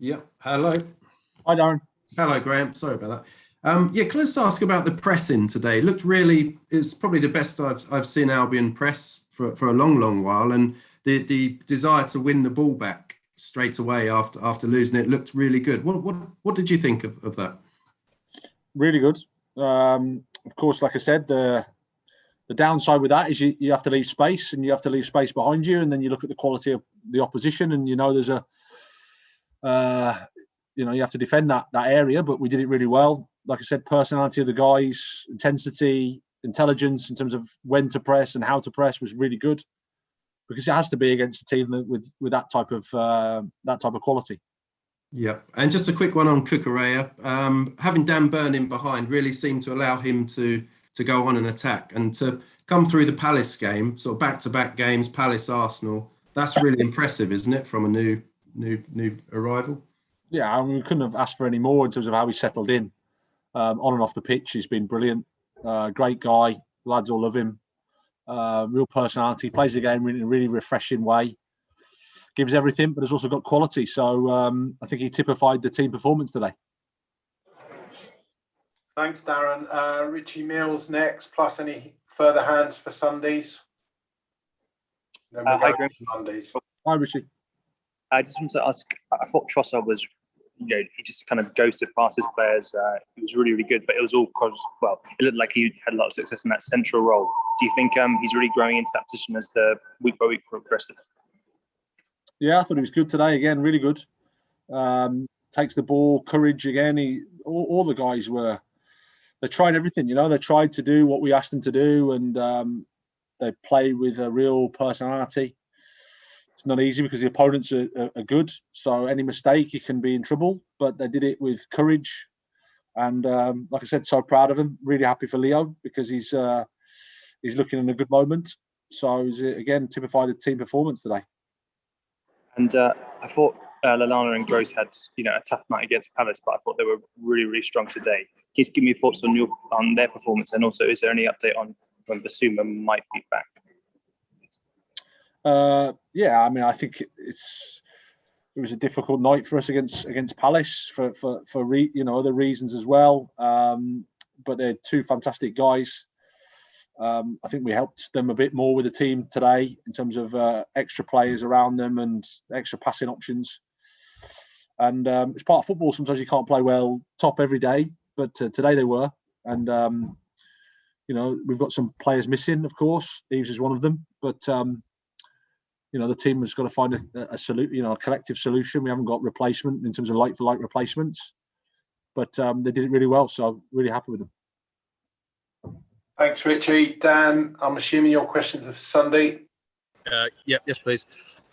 Yeah. Hello. Hi, Darren. Hello, Graham. Sorry about that. Yeah, can I just ask about the pressing today? It looked really, it's probably the best I've seen Albion press for a long while, and the desire to win the ball back straight away after losing it looked really good. What did you think of that? Really good. Of course, like I said, the downside with that is you have to leave space, and you have to leave space behind you, and then you look at the quality of the opposition, and there's you have to defend that area. But we did it really well. Like I said, personality of the guys, intensity, intelligence in terms of when to press and how to press was really good, because it has to be against a team with that type of quality. Yeah, and just a quick one on Cucurella. Having Dan Burn in behind really seemed to allow him to go on and attack and to come through the Palace game, sort of back-to-back games, Palace, Arsenal. That's really impressive, isn't it, from a new arrival? Yeah, I mean, we couldn't have asked for any more in terms of how he settled in. On and off the pitch, he's been brilliant. Great guy. Lads all love him. Real personality. Plays the game in a really refreshing way. Gives everything, but has also got quality. So I think he typified the team performance today. Thanks, Darren. Richie Mills next, plus any further hands for Sundays? Then we'll go to Mondays. Hi, Richie. I just want to ask, I thought Trossard was, he just kind of ghosted past his players. He was really, really good, but it was all because, it looked like he had a lot of success in that central role. Do you think he's really growing into that position as the week by week progresses? Yeah, I thought he was good today. Again, really good. Takes the ball, courage again. All the guys they tried everything. They tried to do what we asked them to do, and they play with a real personality. It's not easy because the opponents are good. So any mistake, you can be in trouble. But they did it with courage. And like I said, so proud of him. Really happy for Leo because he's looking in a good moment. So he's, again, typified the team performance today. And I thought Lallana and Gross had a tough night against Palace, but I thought they were really, really strong today. Can you give me your thoughts on their performance? And also, is there any update on when Basuma might be back? Yeah, I mean, I think it was a difficult night for us against Palace for other reasons as well. But they're two fantastic guys. I think we helped them a bit more with the team today in terms of extra players around them and extra passing options. And it's part of football. Sometimes you can't play well top every day, but today they were. And we've got some players missing, of course. Eves is one of them, but. The team has got to find a collective solution. We haven't got replacement in terms of like-for-like replacements, but they did it really well. So really happy with them. Thanks, Richie. Dan, I'm assuming your questions are for Sunday. Yes, please.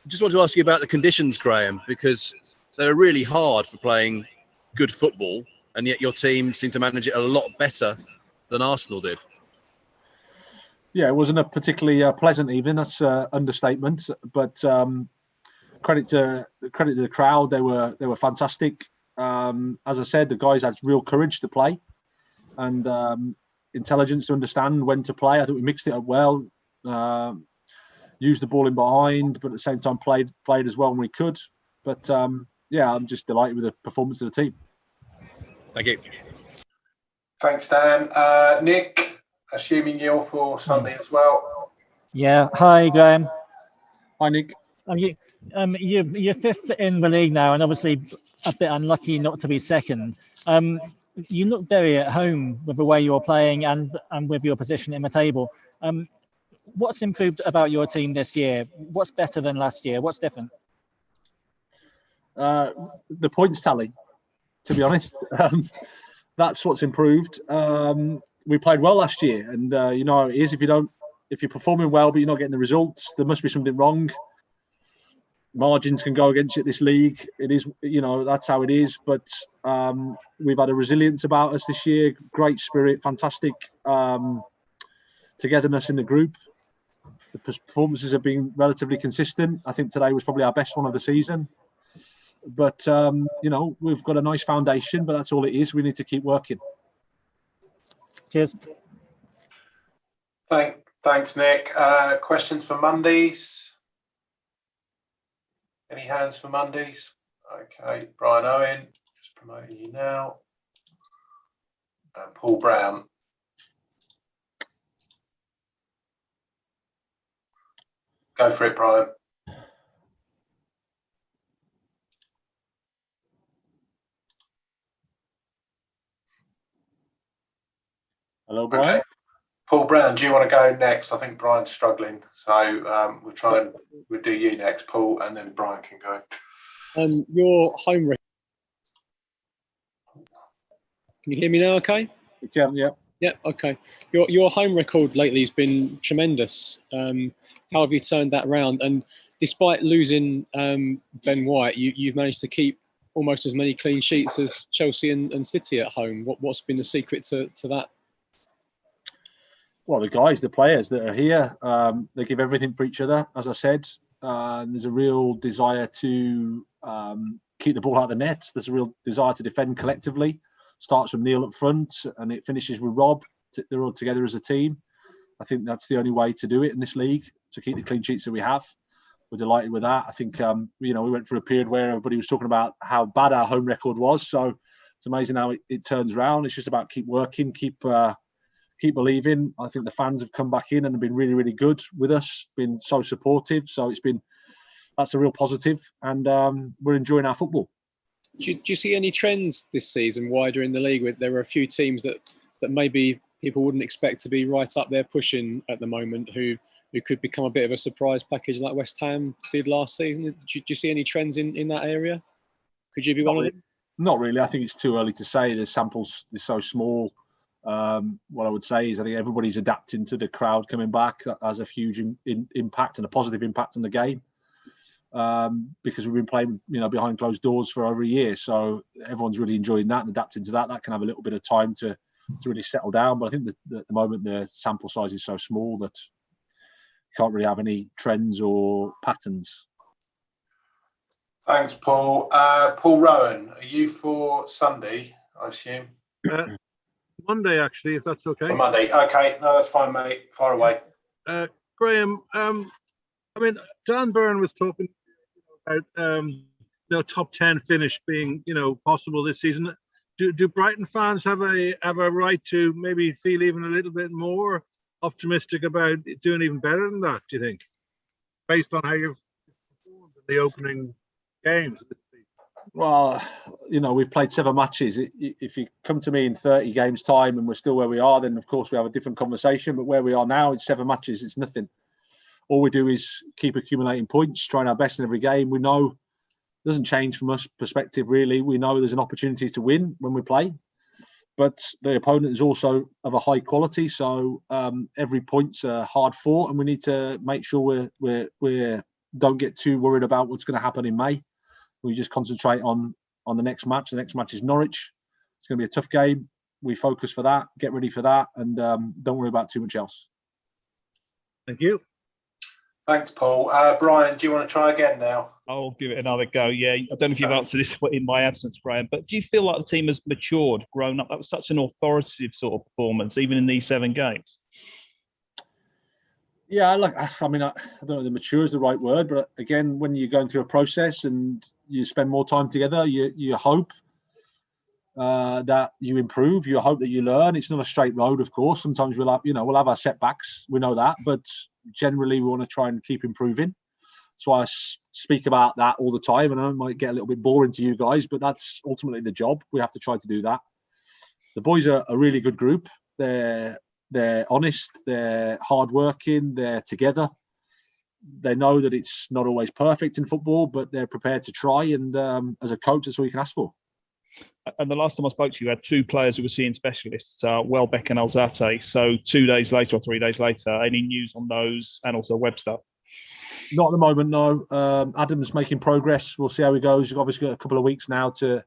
Just want to ask you about the conditions, Graham, because they're really hard for playing good football, and yet your team seemed to manage it a lot better than Arsenal did. Yeah, it wasn't a particularly pleasant evening. That's an understatement. But credit to the crowd. They were fantastic. As I said, the guys had real courage to play and intelligence to understand when to play. I think we mixed it up well. Used the ball in behind, but at the same time played as well when we could. But I'm just delighted with the performance of the team. Thank you. Thanks, Dan. Nick. Assuming you're for Sunday as well. Yeah. Hi, Graham. Hi, Nick. You're fifth in the league now, and obviously a bit unlucky not to be second. You look very at home with the way you're playing and with your position in the table. What's improved about your team this year? What's better than last year? What's different? The points tally, to be honest. That's what's improved. We played well last year, and how it is. If you're performing well but you're not getting the results, there must be something wrong. Margins can go against you at this league. It is, that's how it is. But we've had a resilience about us this year. Great spirit, fantastic togetherness in the group. The performances have been relatively consistent. I think today was probably our best one of the season. But we've got a nice foundation, but that's all it is. We need to keep working. Cheers. Thanks, Nick. Questions for Mondays? Any hands for Mondays? Okay, Brian Owen, just promoting you now. And Paul Brown. Go for it, Brian. Hello, Brian. Okay. Paul Brown, do you want to go next? I think Brian's struggling, so we'll do you next, Paul, and then Brian can go. Your home record. Can you hear me now? Okay. We can, yeah. Yeah. Okay. Your home record lately has been tremendous. How have you turned that around? And despite losing Ben White, you've managed to keep almost as many clean sheets as Chelsea and City at home. What's been the secret to that? Well, the players that are here, they give everything for each other, as I said. There's a real desire to keep the ball out of the net. There's a real desire to defend collectively. Starts from Neil up front and it finishes with Rob. They're all together as a team. I think that's the only way to do it in this league, to keep the clean sheets that we have. We're delighted with that. I think, we went through a period where everybody was talking about how bad our home record was. So it's amazing how it turns around. It's just about keep working, keep believing. I think the fans have come back in and have been really, really good with us, been so supportive. So that's a real positive, and we're enjoying our football. Do you see any trends this season wider in the league? Where there are a few teams that maybe people wouldn't expect to be right up there pushing at the moment, who could become a bit of a surprise package like West Ham did last season? Do you see any trends in that area? Could you be one of them? Not really. I think it's too early to say. The samples are so small. What I would say is I think everybody's adapting to the crowd coming back. That has a huge impact and a positive impact on the game, because we've been playing, behind closed doors for over a year. So everyone's really enjoying that and adapting to that. That can have a little bit of time to really settle down. But I think that at the moment the sample size is so small that you can't really have any trends or patterns. Thanks, Paul. Paul Rowan, are you for Sunday, I assume? Monday, actually, if that's okay. For Monday. Okay, no, that's fine, mate. Far away. Graham, Dan Byrne was talking about top 10 finish being possible this season. Do Brighton fans have a right to maybe feel even a little bit more optimistic about doing even better than that, do you think, based on how you've performed in the opening games? Well, we've played 7 matches. If you come to me in 30 games' time and we're still where we are, then of course we have a different conversation. But where we are now, it's 7 matches. It's nothing. All we do is keep accumulating points, trying our best in every game. We know it doesn't change from us perspective, really. We know there's an opportunity to win when we play. But the opponent is also of a high quality. So every point's hard fought, and we need to make sure we don't get too worried about what's going to happen in May. We just concentrate on the next match. The next match is Norwich. It's going to be a tough game. We focus for that, get ready for that, and don't worry about too much else. Thank you. Thanks, Paul. Brian, do you want to try again now? I'll give it another go. Yeah, I don't know if you've answered this in my absence, Graham, but do you feel like the team has matured, grown up? That was such an authoritative sort of performance, even in these 7 games. Yeah, I don't know if mature is the right word, but again, when you're going through a process and you spend more time together, you hope that you improve. You hope that you learn. It's not a straight road, of course. Sometimes we'll have our setbacks. We know that, but generally we want to try and keep improving. That's why I speak about that all the time, and I might get a little bit boring to you guys, but that's ultimately the job. We have to try to do that. The boys are a really good group. They're honest, they're hardworking, they're together. They know that it's not always perfect in football, but they're prepared to try. And as a coach, that's all you can ask for. And the last time I spoke to you, you had 2 players who were seeing specialists, Welbeck and Alzate. So 2 days later or 3 days later, any news on those, and also Webster? Not at the moment, no. Adam's making progress. We'll see how he goes. You've obviously got a couple of weeks now to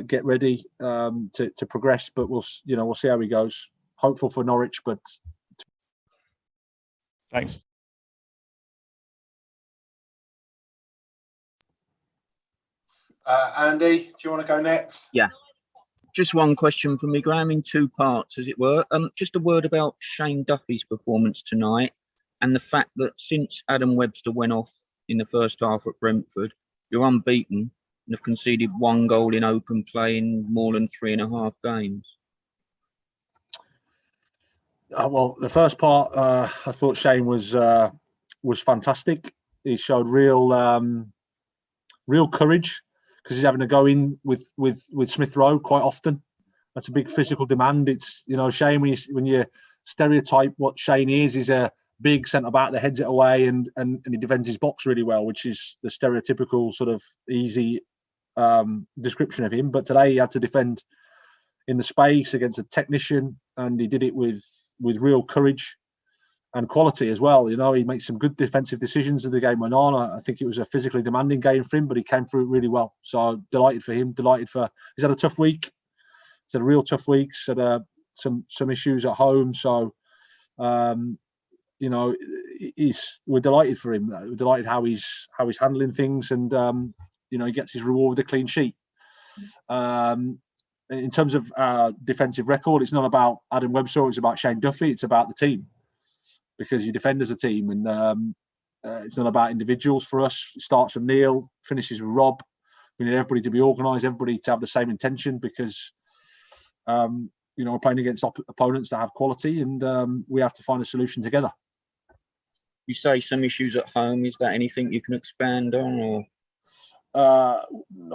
get ready to progress, but we'll see how he goes. Hopeful for Norwich, but thanks. Andy, do you want to go next? Yeah. Just one question from me, Graham, in 2 parts, as it were. Just a word about Shane Duffy's performance tonight and the fact that since Adam Webster went off in the first half at Brentford, You're unbeaten and have conceded 1 goal in open play in more than 3.5 games. Well, the first part, I thought Shane was fantastic. He showed real courage because he's having to go in with Smith Rowe quite often. That's a big physical demand. It's, you know, Shane, when you stereotype what Shane is, he's a big centre back that heads it away and he defends his box really well, which is the stereotypical sort of easy description of him. But today he had to defend in the space against a technician, and he did it with real courage and quality as well. You know, he makes some good defensive decisions as the game went on. I think it was a physically demanding game for him, but he came through it really well. So delighted for him. He's had a tough week. He's had a real tough week. He's had some issues at home. So, you know, we're delighted for him. We're delighted how he's handling things, and you know, he gets his reward with a clean sheet. In terms of defensive record, it's not about Adam Webster. It's about Shane Duffy. It's about the team, because you defend as a team, and it's not about individuals for us. It starts from Neil, finishes with Rob. We need everybody to be organised, everybody to have the same intention, because you know, we're playing against opponents that have quality, and we have to find a solution together. You say some issues at home. Is that anything you can expand on, or?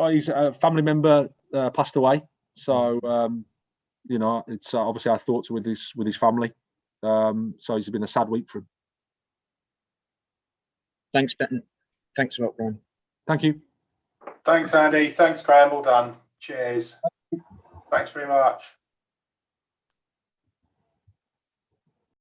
He's a family member passed away, so you know, it's obviously our thoughts are with his family. So it's been a sad week for him. Thanks, Ben. Thanks a lot, Brian. Thank you. Thanks, Andy. Thanks, Graham. Well done. Cheers. Thanks very much.